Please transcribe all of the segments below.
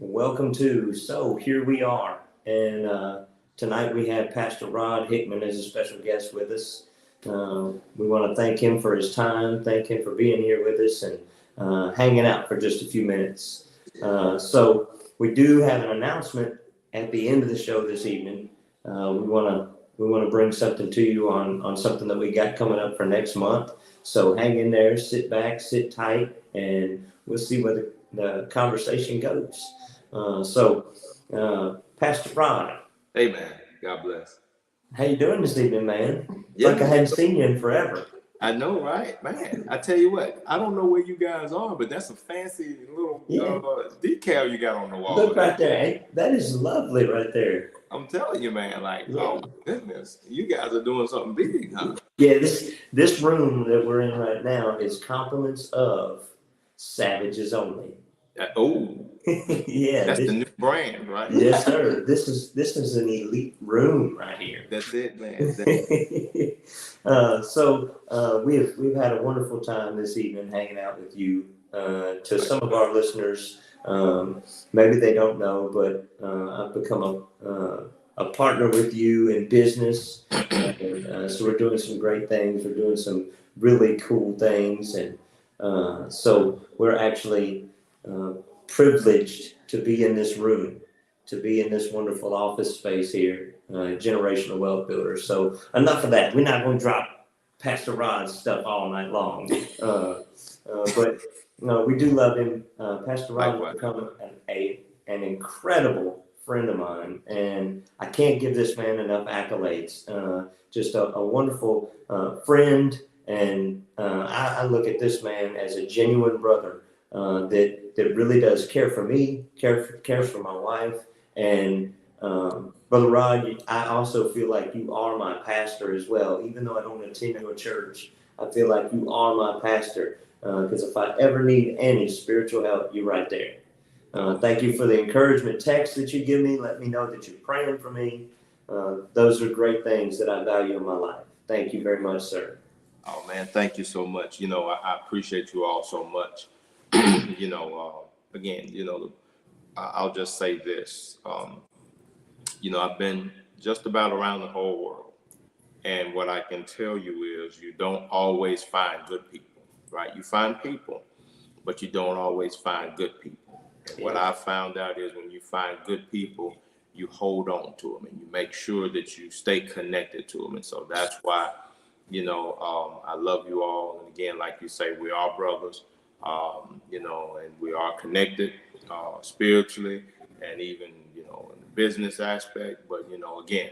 Welcome to. So here we are, and tonight we have Pastor Rod Hickman as a special guest with us. We want to thank him for his time, thank him for being here with us and hanging out for just a few minutes. So we do have an announcement at the end of the show this evening. We want to bring something to you on something that we got coming up for next month. So hang in there, sit back, sit tight, and we'll see where the conversation goes. Pastor Ron, Hey man, God bless. how you doing this evening, man? It's Yeah, like I hadn't seen you in forever. I know, right, man. I tell you what, I don't know where you guys are, but that's a fancy little Yeah, decal you got on the wall look there. right there. Hey, that is lovely right there. I'm telling you, man. Like, Yeah, oh my goodness, you guys are doing something big, huh? yeah. This room that we're in right now is compliments of Savages Only. Oh, Yeah, that's the this, new brand, right? yes, sir. This is an elite room right here. That's it, man. We've had a wonderful time this evening hanging out with you. To some of Right. our listeners, maybe they don't know, but I've become a partner with you in business, and so we're doing some great things. We're doing some really cool things, and so we're actually uh, privileged to be in this room, to be in this wonderful office space here, Generational Wealth Builders. So enough of that. We're not going to drop Pastor Rod's stuff all night long. But we do love him. Pastor Rod has Likewise. become an incredible friend of mine, and I can't give this man enough accolades. Just a wonderful friend, and I look at this man as a genuine brother that really does care for me, cares for my wife, and Brother Rod, I also feel like you are my pastor as well. Even though I don't attend your church, I feel like you are my pastor. Because if I ever need any spiritual help, you're right there. Thank you for the encouragement text that you give me. Let me know that you're praying for me. Those are great things that I value in my life. Thank you very much, sir. Oh man, thank you so much. I appreciate you all so much. Again, I'll just say this. I've been just about around the whole world. And what I can tell you is you don't always find good people, right? You find people, but you don't always find good people. And what Yeah. I found out is when you find good people, you hold on to them and you make sure that you stay connected to them. And so that's why, I love you all. And again, like you say, we are brothers, and we are connected spiritually and even, in the business aspect. But, again,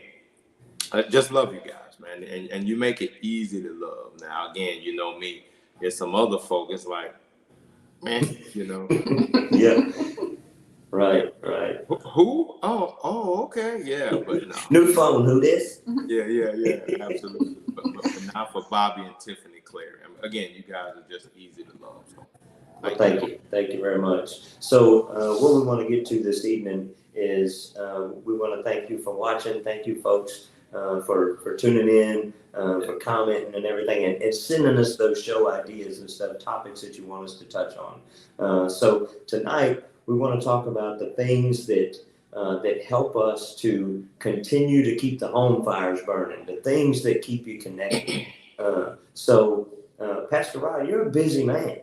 I just love you guys, man, and you make it easy to love. Now, again, you know me. There's some other folk. It's like, man, Yeah. Right. Right. who? Oh, okay, yeah, but no, New phone. Who this? yeah, absolutely. But not for Bobby and Tiffany Claire. I mean, again, you guys are just easy to love. So, Well, thank you. thank you very much. So, what we want to get to this evening is we want to thank you for watching. Thank you, folks, for tuning in, for commenting and everything, and sending us those show ideas and stuff, topics that you want us to touch on. So tonight we want to talk about the things that help us to continue to keep the home fires burning, the things that keep you connected. Pastor Rod, you're a busy man,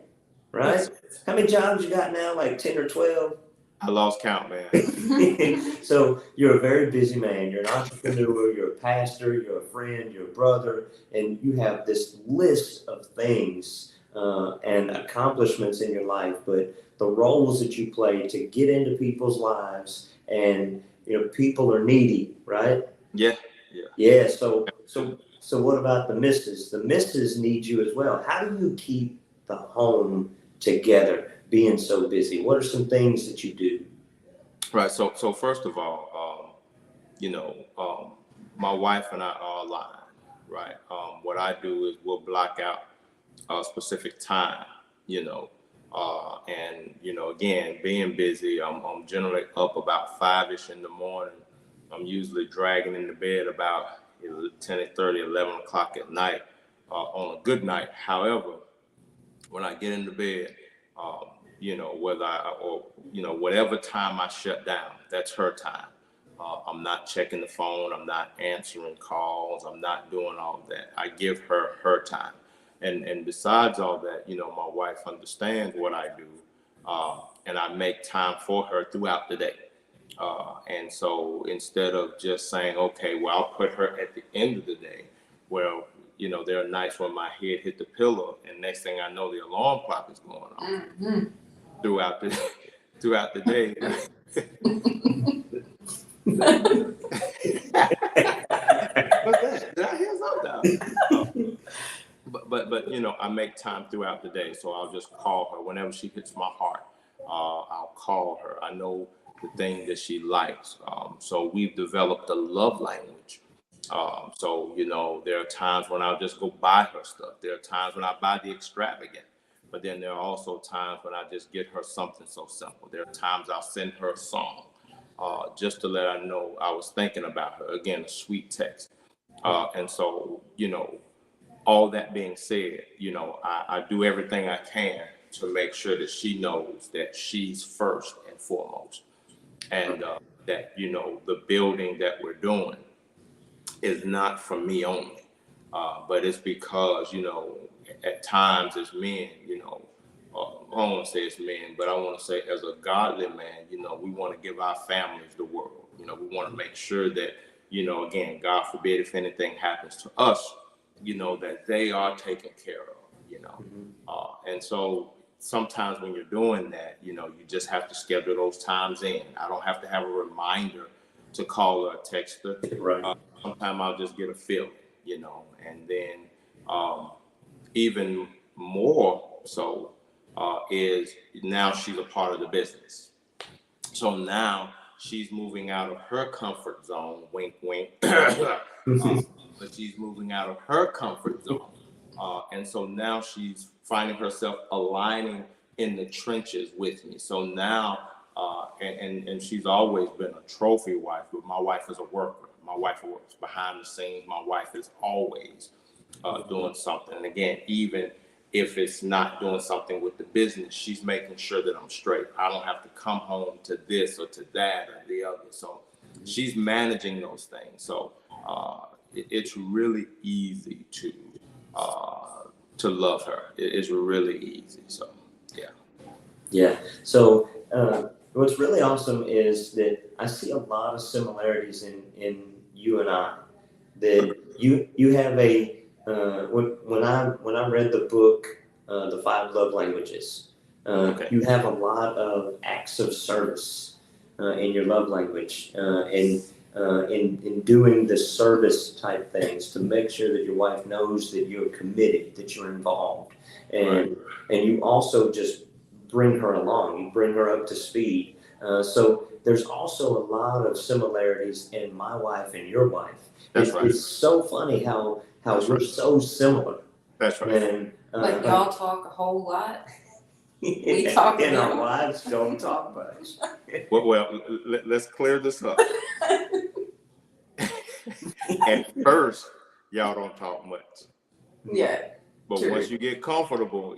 right? Yes, How many jobs you got now? Like 10 or 12? I lost count, man. So you're a very busy man. You're an entrepreneur, you're a pastor, you're a friend, you're a brother, and you have this list of things and accomplishments in your life, but the roles that you play to get into people's lives, and people are needy, right? Yeah, yeah. Yeah, so what about the missus? The missus needs you as well. How do you keep the home together being so busy? What are some things that you do? Right. So first of all, you know, um, my wife and I are aligned, right? What I do is we'll block out a specific time, you know, and again, being busy, I'm generally up about 5ish in the morning. I'm usually dragging in the bed about 10:30, 11 o'clock at night on a good night. However, when I get into bed, um, you know, whatever time I shut down, that's her time. I'm not checking the phone. I'm not answering calls. I'm not doing all of that. I give her her time. And besides all that, you know, my wife understands what I do, and I make time for her throughout the day. And so instead of just saying, okay, well, I'll put her at the end of the day, well, you know, there are nights when my head hit the pillow, and next thing I know, the alarm clock is going off throughout the day. What's that? Did I hear something? But you know, I make time throughout the day, so I'll just call her whenever she hits my heart. I'll call her. I know the thing that she likes. So we've developed a love language. So you know, there are times when I'll just go buy her stuff. There are times when I buy the extravagant. But then there are also times when I just get her something so simple. There are times I'll send her a song, just to let her know I was thinking about her. Again, a sweet text. And so, you know, all that being said, you know, I do everything I can to make sure that she knows that she's first and foremost. And that, you know, the building that we're doing is not for me only, but it's because, you know, at times as men, you know, I don't want to say it's men, but I want to say as a godly man, you know, we want to give our families the world. You know, we want to make sure that, you know, again, God forbid if anything happens to us, you know, that they are taken care of, you know. And so sometimes when you're doing that, you know, you just have to schedule those times in. I don't have to have a reminder to call or text her. Right. Sometimes I'll just get a feeling, you know, and then even more so is now she's a part of the business. So now she's moving out of her comfort zone, wink, wink, but she's moving out of her comfort zone. And so now she's finding herself aligning in the trenches with me. So now, and she's always been a trophy wife, but my wife is a worker. My wife works behind the scenes. My wife is always doing something. And again, even if it's not doing something with the business, she's making sure that I'm straight. I don't have to come home to this or to that or the other. So she's managing those things. So it's really easy to love her. It's really easy. So yeah. Yeah. So what's really awesome is that I see a lot of similarities in you and I. That you have a when I read the book The 5 Love Languages, Okay. you have a lot of acts of service in your love language, and in doing the service type things to make sure that your wife knows that you're committed, that you're involved, and you also just bring her along, you bring her up to speed. So there's also a lot of similarities in my wife and your wife. That's right. It's so funny how That's we're right. so similar. That's right. And Like y'all talk a whole lot. we talk and our little. wives don't talk much. Well, let's clear this up. At first, y'all don't talk much. Yeah. But True. once you get comfortable,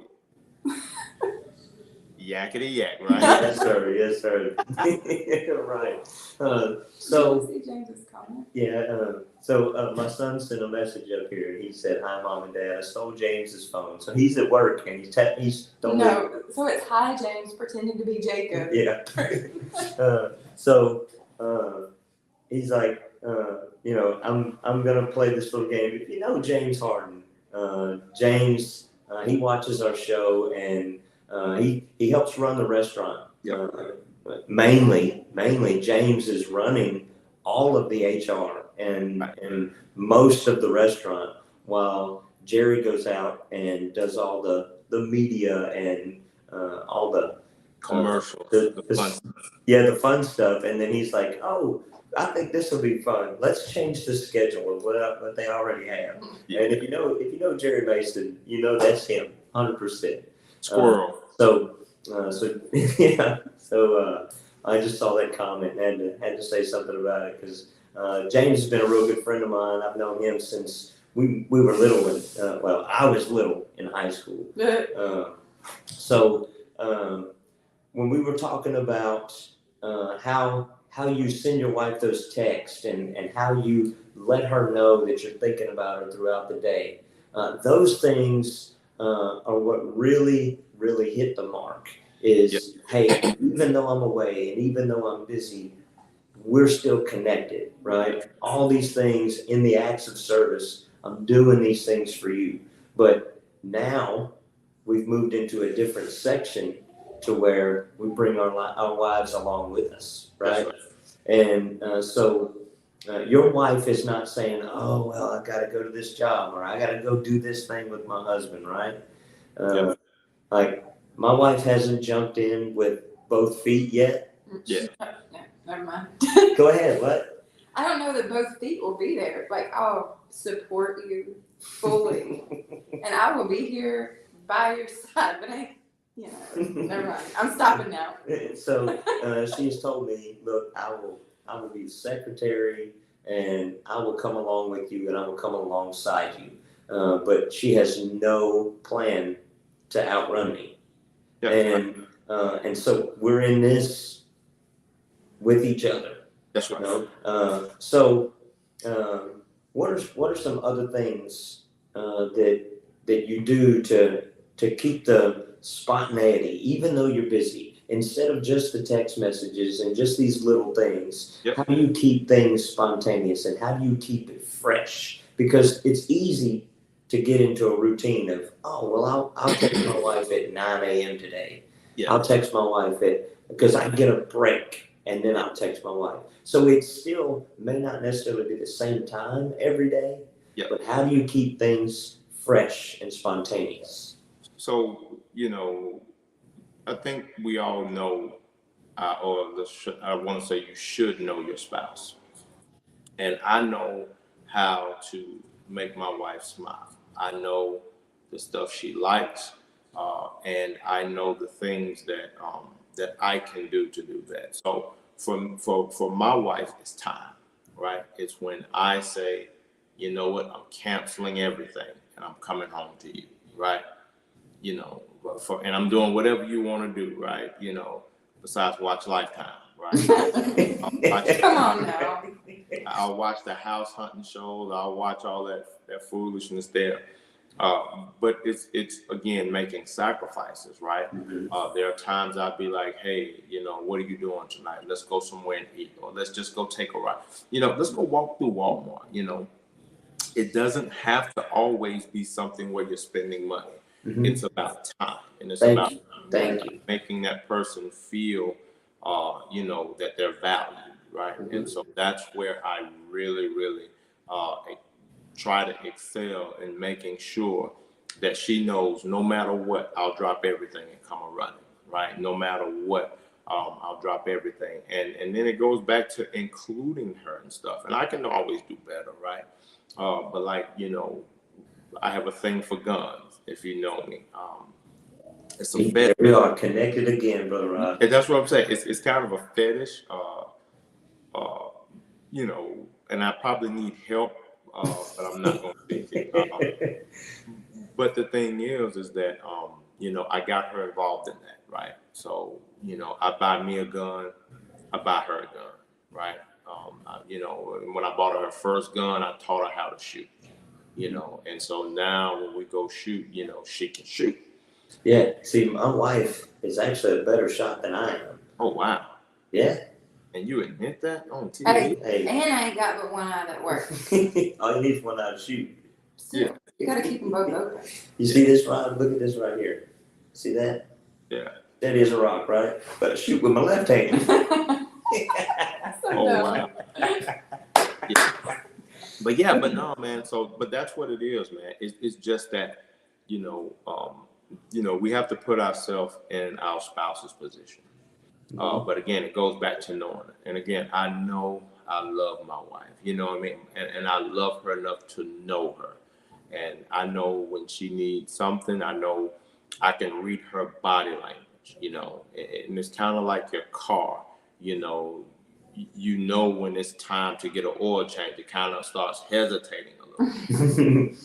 yakety yak, right? Yes, sir. Yes, sir. Right. So Did you see James's comment? yeah. So my son sent a message up here, and he said, "Hi, Mom and Dad. I stole James's phone." So he's at work, and he's stolen. No, so it's hi James pretending to be Jacob. Yeah. So he's like, you know, I'm gonna play this little game. If you know James Harden, James, he watches our show, and he helps run the restaurant. Yep. Mainly James is running all of the HR and most of the restaurant, while Jerry goes out and does all the media and all the Commercials, the fun. the fun stuff. And then he's like, "Oh, I think this will be fun. Let's change the schedule of what they already have." Yeah. And if you know Jerry Mason, you know that's him, 100%. Squirrel. So yeah. So I just saw that comment and had to say something about it because James has been a real good friend of mine. I've known him since we were little. I was little in high school. So when we were talking about how you send your wife those texts and how you let her know that you're thinking about her throughout the day, those things are what really hit the mark. Is hey, even though I'm away and even though I'm busy, we're still connected, right? All these things in the acts of service, I'm doing these things for you. But now we've moved into a different section to where we bring our wives along with us, right? And so your wife is not saying, oh, well, I got to go to this job or I got to go do this thing with my husband, right? Like my wife hasn't jumped in with both feet yet. Yeah. Never mind. Go ahead, what? I don't know that both feet will be there. Like, I'll support you fully. And I will be here by your side. But never mind. I'm stopping now. So she's told me, look, I will be secretary and I will come along with you and I will come alongside you. But she has no plan to outrun me. Yeah. And so we're in this with each other. That's right. You know? So what are some other things that you do to keep the spontaneity, even though you're busy, instead of just the text messages and just these little things? Yep. How do you keep things spontaneous and how do you keep it fresh? Because it's easy to get into a routine of, oh, well, I'll text my wife at 9 a.m. today. Yeah. I'll text my wife because I get a break and then I'll text my wife. So it still may not necessarily be the same time every day, Yep. but how do you keep things fresh and spontaneous? So, I think we all know, I want to say you should know your spouse. And I know how to make my wife smile. I know the stuff she likes, and I know the things that I can do to do that. So for my wife, it's time, right? It's when I say, you know what, I'm canceling everything and I'm coming home to you, right? And I'm doing whatever you want to do, right? Besides watch Lifetime, right? Come on now. I'll watch the house hunting shows. I'll watch all that foolishness there. But it's again making sacrifices, right? Mm-hmm. There are times I'll be like, hey, what are you doing tonight? Let's go somewhere and eat, or let's just go take a ride. Let's go walk through Walmart. It doesn't have to always be something where you're spending money. Mm-hmm. It's about time, and it's Thank about you. making that person feel, that they're valued, right? Mm-hmm. And so that's where I really, really try to excel in making sure that she knows no matter what, I'll drop everything and come a running, right? No matter what, I'll drop everything. And then it goes back to including her and stuff. And I can always do better, right? But I have a thing for guns, if you know me. It's a fetish. We are connected again, Brother Rod. And that's what I'm saying. It's kind of a fetish, and I probably need help, but I'm not going to speak it. But the thing is that, I got her involved in that, right? So, I buy me a gun, I buy her a gun, right? When I bought her first gun, I taught her how to shoot, and so now when we go shoot, she can shoot. Yeah, see, my wife is actually a better shot than I am. Oh, wow. Yeah. And you admit that on TV? Hey. And I ain't got but one eye that works. All you need is one eye to shoot. Yeah. You gotta keep them both open. You see this rod? Look at this right here. See that? Yeah. That is a rock, right? But I shoot with my left hand. Oh, wow. Yeah. But no, man. But that's what it is, man. It's just that, we have to put ourselves in our spouse's position. But again, it goes back to knowing it. And again, I know I love my wife, you know what I mean? And I love her enough to know her. And I know when she needs something, I know I can read her body language, and it's kind of like your car, when it's time to get an oil change, it kind of starts hesitating a little bit.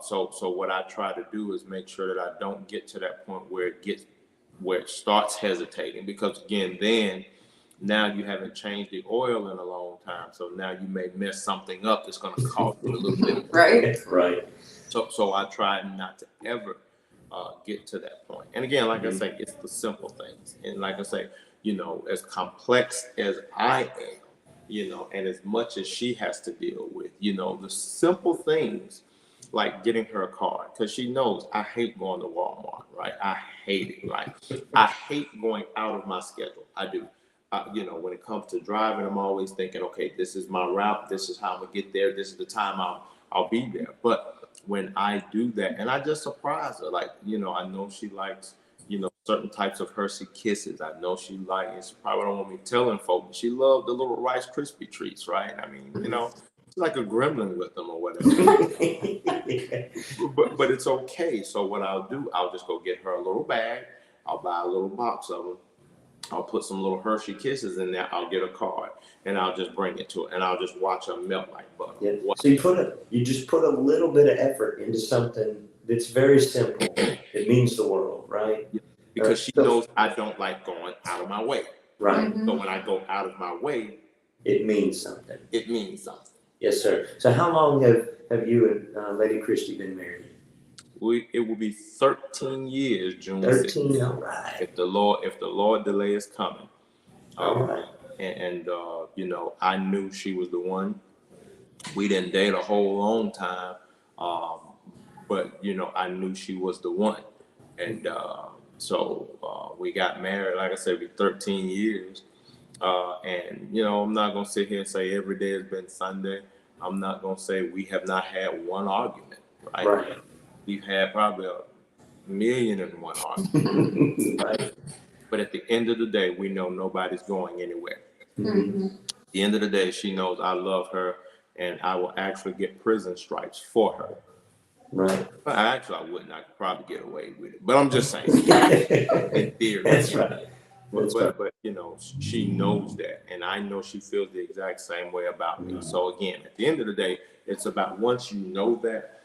So what I try to do is make sure that I don't get to that point where it gets where it starts hesitating, because again, then now you haven't changed the oil in a long time, so now you may mess something up that's going to cost you a little bit. Right? Right. So I try not to ever get to that point. And again, like I Mhm. say, it's the simple things. And like I say, you know, as complex as I am, you know, and as much as she has to deal with, you know, the simple things like getting her a car, because she knows I hate going to Walmart, right? I hate it, right? I hate going out of my schedule. I do. You know, when it comes to driving, I'm always thinking, okay, this is my route. This is how I'm gonna get there. This is the time I'll be there. But when I do that, and I just surprise her, like, you know, I know she likes, you know, certain types of Hershey Kisses. I know she likes, she probably don't want me telling folks, but she loved the little Rice Krispie treats, right? I mean, you know, she's like a gremlin with them or whatever. But it's okay. So what I'll do, I'll just go get her a little bag. I'll buy a little box of them. I'll put some little Hershey Kisses in there. I'll get a card and I'll just bring it to her, and I'll just watch her melt like butter. Yeah. So you just put a little bit of effort into something that's very simple. It means the world, right? Because she knows I don't like going out of my way. Right. So when I go out of my way, It means something. it means something. Yes, sir. So how long have you and Lady Christy been married? It will be 13 years, June 6th. 13. All right. If the Lord delay is coming. All right. And you know, I knew she was the one. We didn't date a whole long time, but you know, I knew she was the one. And so we got married. Like I said, we 13 years. And you know, I'm not gonna sit here and say every day has been Sunday. I'm not gonna say we have not had one argument, right? Right. We've had probably 1,000,001 arguments. Right. But at the end of the day, we know nobody's going anywhere. Mhm. At the end of the day, she knows I love her, and I will actually get prison stripes for her. Right. But actually, I wouldn't. I could probably get away with it. But I'm just saying, in theory. That's right. That's right. But you know, she knows that, and I know she feels the exact same way about me. So again, at the end of the day, it's about once you know that,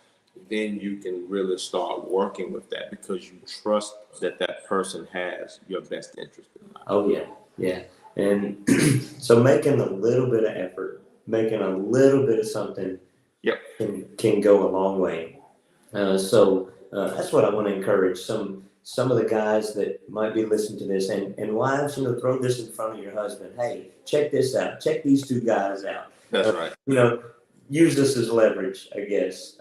then you can really start working with that, because you trust that that person has your best interest in mind. Oh yeah, yeah. And so making a little bit of effort, making a little bit of something, Yep. can go a long way. So that's what I want to encourage some of the guys that might be listening to this, and wives, you know, throw this in front of your husband. Hey, check this out. Check these two guys out. That's right. You know, use this as leverage, I guess,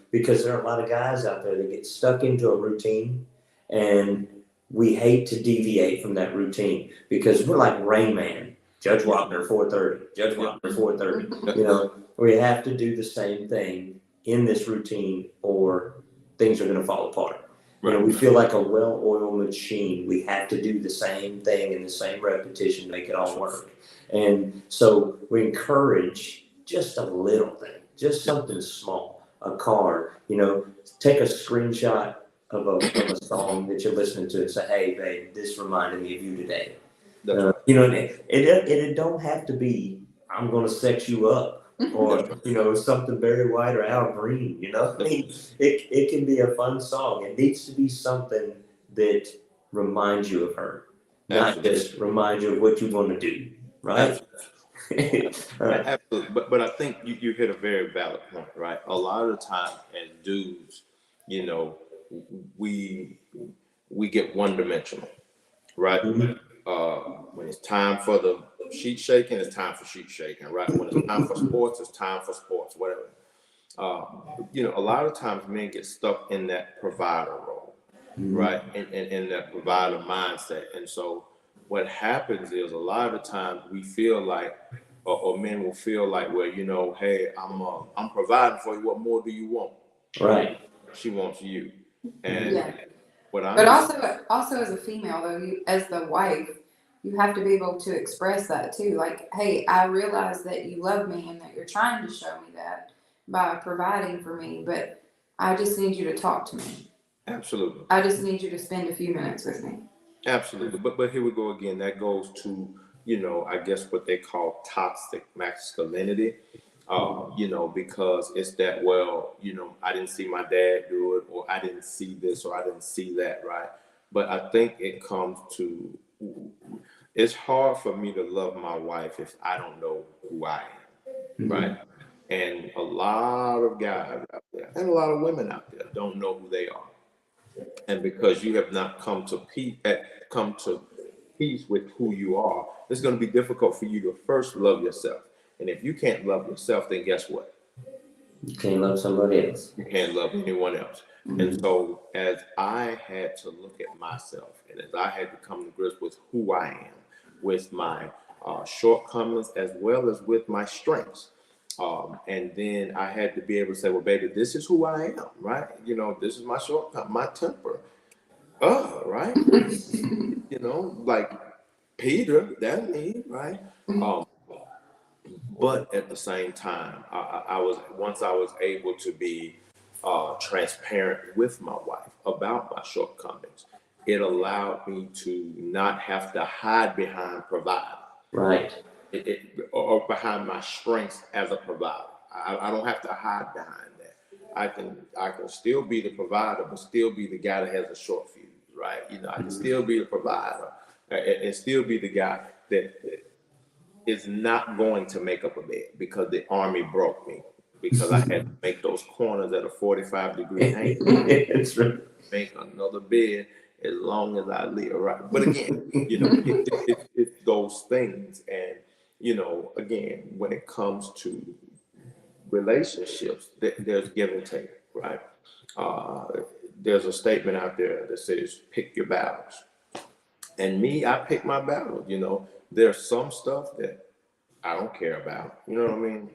because there are a lot of guys out there that get stuck into a routine, and we hate to deviate from that routine because we're like Rain Man, Judge Wapner 4:30, Judge Wapner 4:30. You know, we have to do the same thing in this routine, or things are going to fall apart. You know, we feel like a well-oiled machine. We have to do the same thing in the same repetition to make it all work. And so we encourage just a little thing, just something small, a card, you know, take a screenshot of a song that you're listening to and say, hey, babe, this reminded me of you today. You know, it don't have to be, I'm going to sex you up, or, you know, something Barry White or Al Green, you know. I mean, it can be a fun song. It needs to be something that reminds you of her, not just reminds you of what you want to do, right? Right. Absolutely. But I think you hit a very valid point, right? A lot of the time as dudes, you know, we get one dimensional, right? Mhm. When it's time for the sheet shaking, it's time for sheet shaking, right? When it's time for sports, it's time for sports, whatever. You know, a lot of times men get stuck in that provider role, right? In that provider mindset. And so what happens is a lot of the times we feel like, or men will feel like, well, you know, hey, I'm providing for you. What more do you want? Right. She wants you. And Yeah. what I'm But also as a female though, as the wife, you have to be able to express that too. Like, hey, I realize that you love me and that you're trying to show me that by providing for me, but I just need you to talk to me. absolutely. I just need you to spend a few minutes with me. Absolutely. But here we go again. That goes to, you know, I guess what they call toxic masculinity. You know, because it's that, well, you know, I didn't see my dad do it, or I didn't see this, or I didn't see that, right? But I think it comes to, it's hard for me to love my wife if I don't know who I am, right? And a lot of guys out there and a lot of women out there don't know who they are. And because you have not come to peace with who you are, it's going to be difficult for you to first love yourself. And if you can't love yourself, then guess what? You can't love somebody else. You can't love anyone else. And so as I had to look at myself and as I had to come to grips with who I am, with my shortcomings as well as with my strengths. And then I had to be able to say, well, baby, this is who I am, right? You know, this is my shortcoming, my temper. Right? You know, like Peter, that's me, right? But at the same time, I was able to be transparent with my wife about my shortcomings. It allowed me to not have to hide behind provider. Right. Or behind my strengths as a provider. I don't have to hide behind that. I can still be the provider, but still be the guy that has a short fuse, right? You know, I can still be the provider and still be the guy that is not going to make up a bed because the army broke me, because I had to make those corners at a 45-degree angle. That's right. Make another bed as long as I live, right? But again, you know, it's those things. And, you know, again, when it comes to relationships, there's give and take, right? There's a statement out there that says, pick your battles. And me, I pick my battles, you know. There's some stuff that I don't care about, you know what I mean?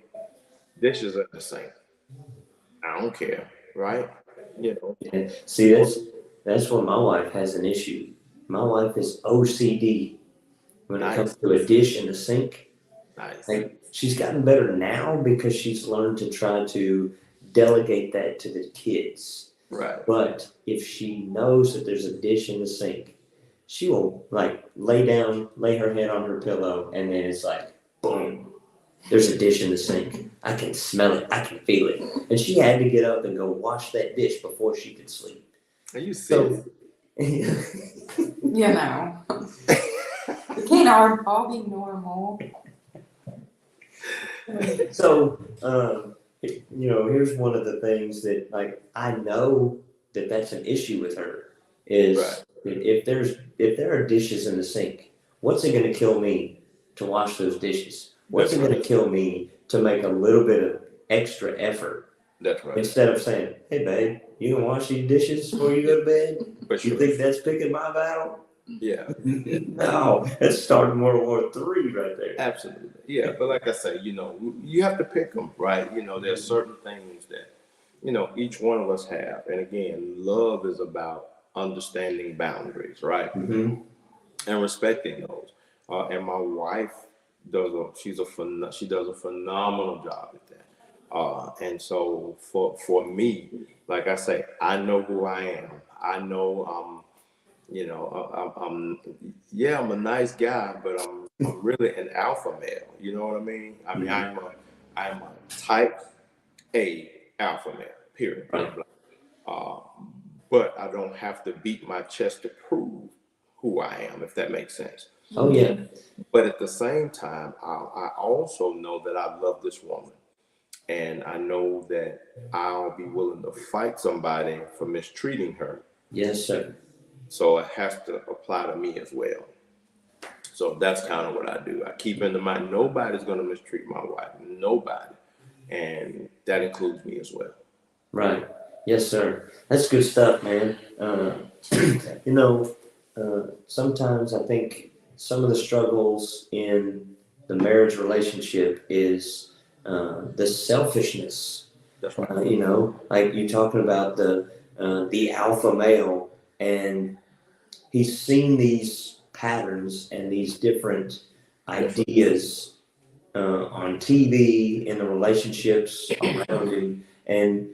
Dishes are the same. I don't care, right? You know. And see, that's where my wife has an issue. My wife is OCD when it comes to a dish in the sink. Nice. Like, she's gotten better now because she's learned to try to delegate that to the kids. Right. But if she knows that there's a dish in the sink, she will like lay her head on her pillow, and then it's like, boom, there's a dish in the sink. I can smell it. I can feel it. And she had to get up and go wash that dish before she could sleep. Are you serious? You know. We can't all be normal. So, you know, here's one of the things that, like, I know that that's an issue with her is Right. if there are dishes in the sink, what's it going to kill me to wash those dishes? What's it going to kill me to make a little bit of extra effort That's right. instead of saying, hey, babe, you can wash these dishes before you go to bed? For sure. You think that's picking my battle? Yeah. No, that's starting World War III right there. Absolutely. Yeah. But like I say, you know, you have to pick them, right? You know, there's certain things that, you know, each one of us have. And again, love is about understanding boundaries, right? Mm-hmm. And respecting those. And my wife she does a phenomenal job at that. And so for me, like I say, I know who I am. I know you know, I'm a nice guy, but I'm really an alpha male. You know what I mean? I mean, I'm a type A alpha male. Period. Right. But I don't have to beat my chest to prove who I am, if that makes sense. Oh, yeah. But at the same time, I also know that I love this woman. And I know that I'll be willing to fight somebody for mistreating her. Yes, sir. So it has to apply to me as well. So that's kind of what I do. I keep in mind, nobody's going to mistreat my wife. Nobody. And that includes me as well. Right. Yes, sir. That's good stuff, man. You know, sometimes I think some of the struggles in the marriage relationship is the selfishness. That's right. You know, like you talking about the alpha male, and he's seen these patterns and these different ideas on TV in the relationships around him, and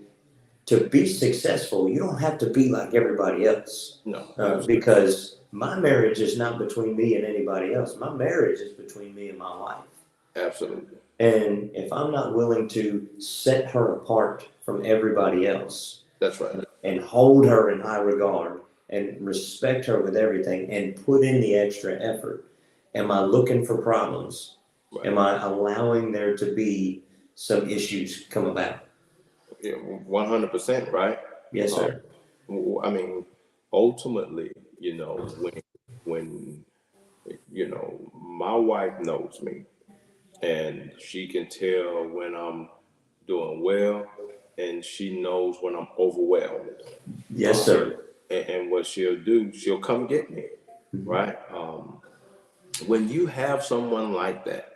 to be successful, you don't have to be like everybody else. No. Because my marriage is not between me and anybody else. My marriage is between me and my wife. Absolutely. And if I'm not willing to set her apart from everybody else, That's right. and hold her in high regard and respect her with everything and put in the extra effort? Am I looking for problems? Right. Am I allowing there to be some issues come about? Yeah, 100%, right? Yes, sir. I mean, ultimately, when my wife knows me, and she can tell when I'm doing well, and she knows when I'm overwhelmed. Yes, sir. And what she'll do, she'll come get me, right? When you have someone like that,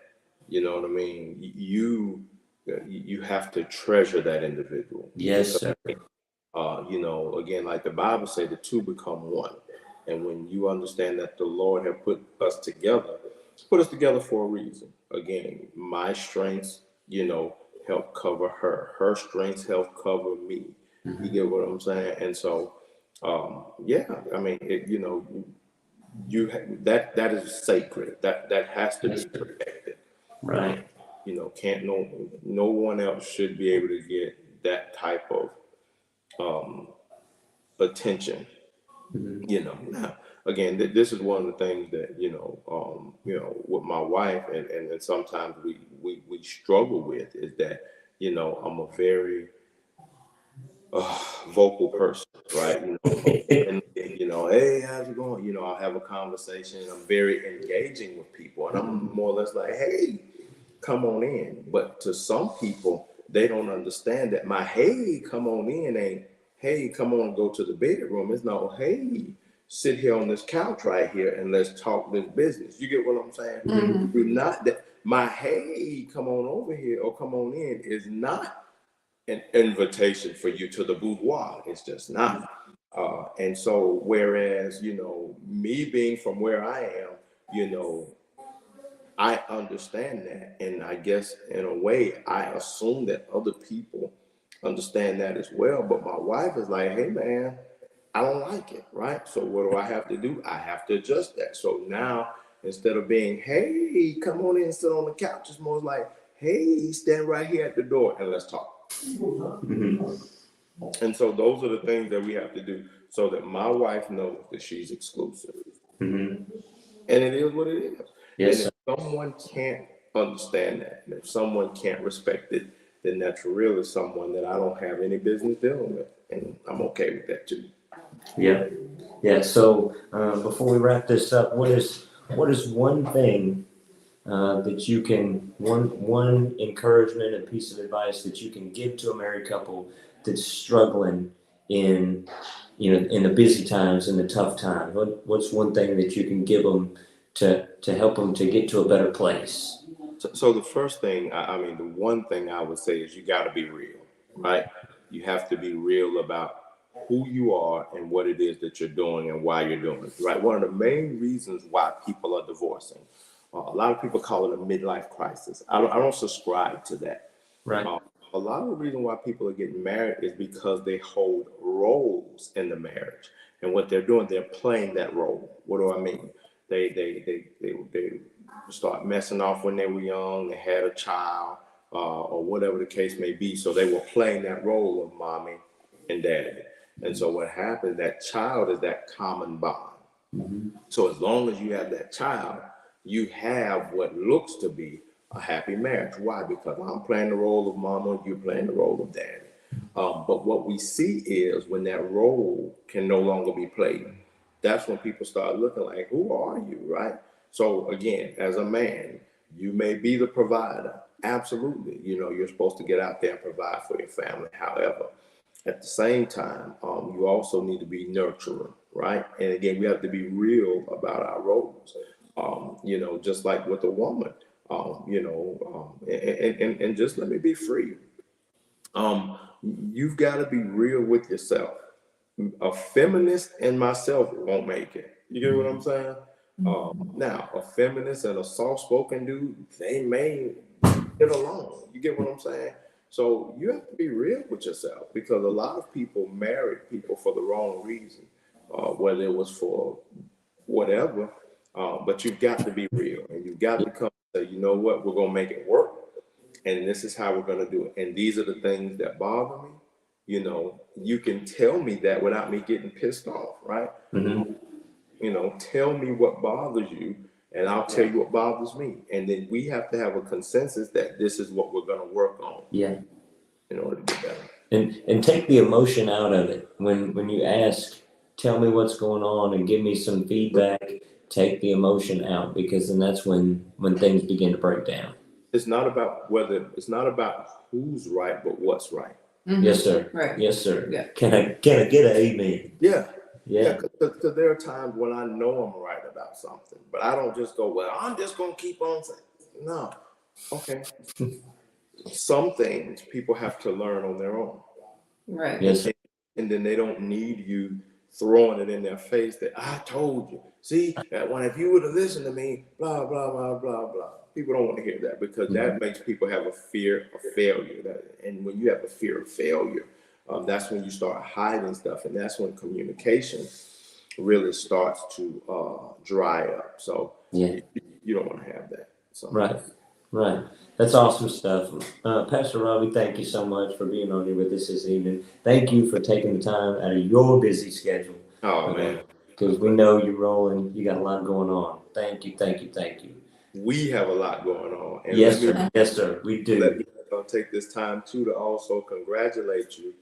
you know what I mean. You have to treasure that individual. Yes, sir. Again, like the Bible says, the two become one. And when you understand that the Lord have put us together for a reason. Again, my strengths, help cover her. Her strengths help cover me. You get what I'm saying? And so, yeah, I mean, that is sacred. That has to be protected. Right. Can't no one else should be able to get that type of attention. Now again, this is one of the things that with my wife, and sometimes we struggle with, is that I'm a very vocal person, right? And hey, how's it going? I'll have a conversation. I'm very engaging with people, and I'm more or less like, hey, come on in. But to some people, they don't understand that my hey, come on in ain't hey, come on, go to the bedroom. It's not hey, sit here on this couch right here and let's talk this business. You get what I'm saying? Mm-hmm. You're not that my hey, come on over here or come on in is not an invitation for you to the boudoir. It's just not. And so, whereas, me being from where I am, I understand that. And I guess in a way, I assume that other people understand that as well. But my wife is like, hey, man, I don't like it. Right. So, what do I have to do? I have to adjust that. So now, instead of being, hey, come on in and sit on the couch, it's more like, hey, stand right here at the door and let's talk. And so those are the things that we have to do so that my wife knows that she's exclusive. And it is what it is. Yes, and if someone can't understand that, and if someone can't respect it, then that's really someone that I don't have any business dealing with. And I'm okay with that too. yeah. Yeah. So before we wrap this up, what is one thing that you can one encouragement and piece of advice that you can give to a married couple that's struggling in in the busy times and the tough times? What's one thing that you can give them to help them to get to a better place? So the first thing, I mean, the one thing I would say is you got to be real, right? You have to be real about who you are and what it is that you're doing and why you're doing it, right? One of the main reasons why people are divorcing, a lot of people call it a midlife crisis. I don't subscribe to that. Right. A lot of the reason why people are getting married is because they hold roles in the marriage, and what they're doing, they're playing that role. What do I mean? They start messing off when they were young. They had a child, or whatever the case may be. So they were playing that role of mommy and daddy. And so what happened? That child is that common bond. So as long as you have that child, you have what looks to be a happy marriage. Why? Because I'm playing the role of mama, you're playing the role of daddy. But what we see is when that role can no longer be played, that's when people start looking like, who are you, right? So again, as a man, you may be the provider. Absolutely. You're supposed to get out there and provide for your family. However, at the same time, you also need to be nurturing, right? And again, we have to be real about our roles. Just like with a woman, and just let me be free. You've got to be real with yourself. A feminist and myself won't make it. You get what I'm saying? Now, a feminist and a soft-spoken dude, they may get along. You get what I'm saying? So you have to be real with yourself, because a lot of people married people for the wrong reason, whether it was for whatever. But you've got to be real, and you've got to come and say, you know what, we're going to make it work, and this is how we're going to do it. And these are the things that bother me, you know, you can tell me that without me getting pissed off, right? Mm-hmm. You know, tell me what bothers you, and I'll tell you what bothers me. And then we have to have a consensus that this is what we're going to work on Yeah. in order to get better. And take the emotion out of it. When you ask, tell me what's going on and give me some feedback, take the emotion out, because then that's when things begin to break down. It's not about who's right, but what's right. Mhm. Yes, sir. Right. Yes, sir. Yeah. Can I get an amen? Yeah. Yeah. Because there are times when I know I'm right about something, but I don't just go, well, I'm just going to keep on saying, no. Okay. Some things people have to learn on their own. Right. Yes, sir. And then they don't need you throwing it in their face that I told you. See, if you would have listened to me, blah, blah, blah, blah, blah. People don't want to hear that, because that makes people have a fear of failure. And when you have a fear of failure, that's when you start hiding stuff, and that's when communication really starts to dry up. So Yeah. you don't want to have that. So. Right. That's awesome stuff. Pastor Robbie, thank you so much for being on here with us this evening. Thank you for taking the time out of your busy schedule. Oh, man. Because we know you're rolling. You got a lot going on. Thank you. We have a lot going on. And Yes, sir. Yes, sir. We do. Let me take this time too to also congratulate you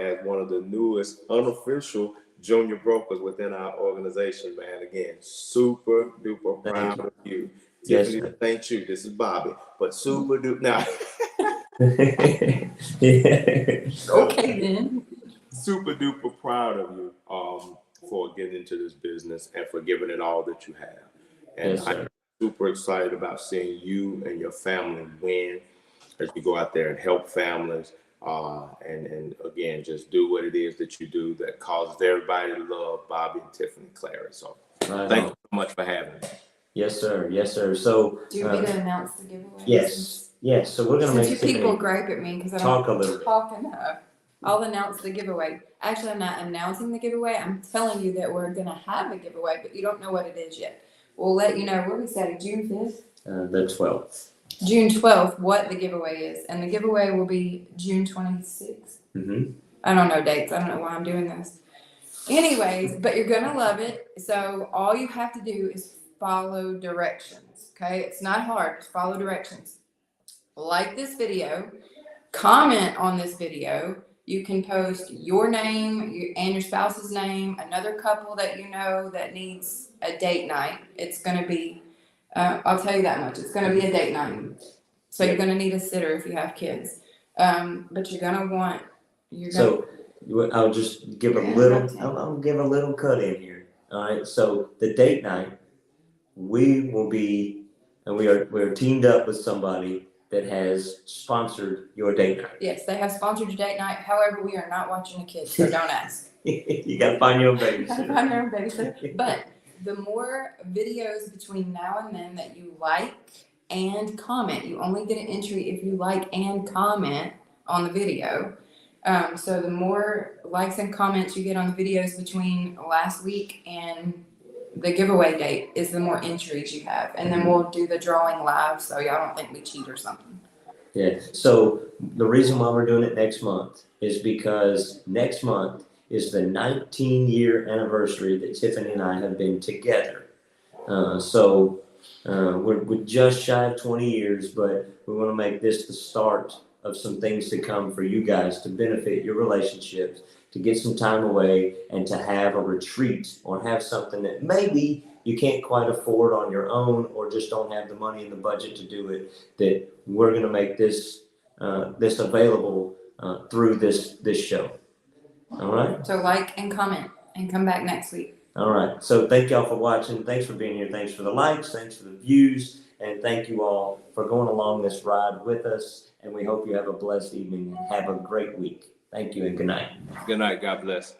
as one of the newest unofficial junior brokers within our organization, man. Again, super duper proud of you. Yes, Tiffany, sir. thank you. This is Bobby, but super duper now. Okay then. Super duper proud of you for getting into this business and for giving it all that you have. And Yes, sir. I'm super excited about seeing you and your family win as you go out there and help families. And again, just do what it is that you do that causes everybody to love Bobby and Tiffany Clary. So thank you so much for having me. Yes, sir. Yes, sir. So Do you want me to announce the giveaway? yes. So we're gonna Since make you people Tiffany gripe at me because I talk don't a little bit. talk enough, I'll announce the giveaway. Actually, I'm not announcing the giveaway. I'm telling you that we're gonna have a giveaway, but you don't know what it is yet. We'll let you know. What we said, June 5th, The 12th. June 12th, what the giveaway is, and the giveaway will be June 26th. Mm-hmm. I don't know dates. I don't know why I'm doing this. Anyways, but you're gonna love it. So all you have to do is follow directions. Okay, it's not hard. Just follow directions. Like this video, comment on this video. You can post your name and your spouse's name, another couple that you know that needs a date night. It's gonna be, I'll tell you that much. It's gonna be a date night. So you're gonna need a sitter if you have kids. But you're gonna want. So I'll just give a little. I'll give a little cut in here. All right. So the date night, we will be, and we're teamed up with somebody that has sponsored your date night. Yes, they have sponsored your date night. However, we are not watching the kids, so don't ask. You gotta find your own You gotta babysitter. find your own babysitter. But the more videos between now and then that you like and comment, you only get an entry if you like and comment on the video. So the more likes and comments you get on the videos between last week and the giveaway date is the more entries you have. And then we'll do the drawing live so y'all don't think we cheat or something. Yeah. So the reason why we're doing it next month is because next month is the 19-year anniversary that Tiffany and I have been together. We're just shy of 20 years, but we want to make this the start of some things to come for you guys to benefit your relationships, to get some time away and to have a retreat or have something that maybe you can't quite afford on your own or just don't have the money in the budget to do it, that we're going to make this available through this show. All right? So like and comment and come back next week. All right. So thank y'all for watching. Thanks for being here. Thanks for the likes. Thanks for the views. And thank you all for going along this ride with us. And we hope you have a blessed evening and have a great week. Thank you and good night. Good night. God bless.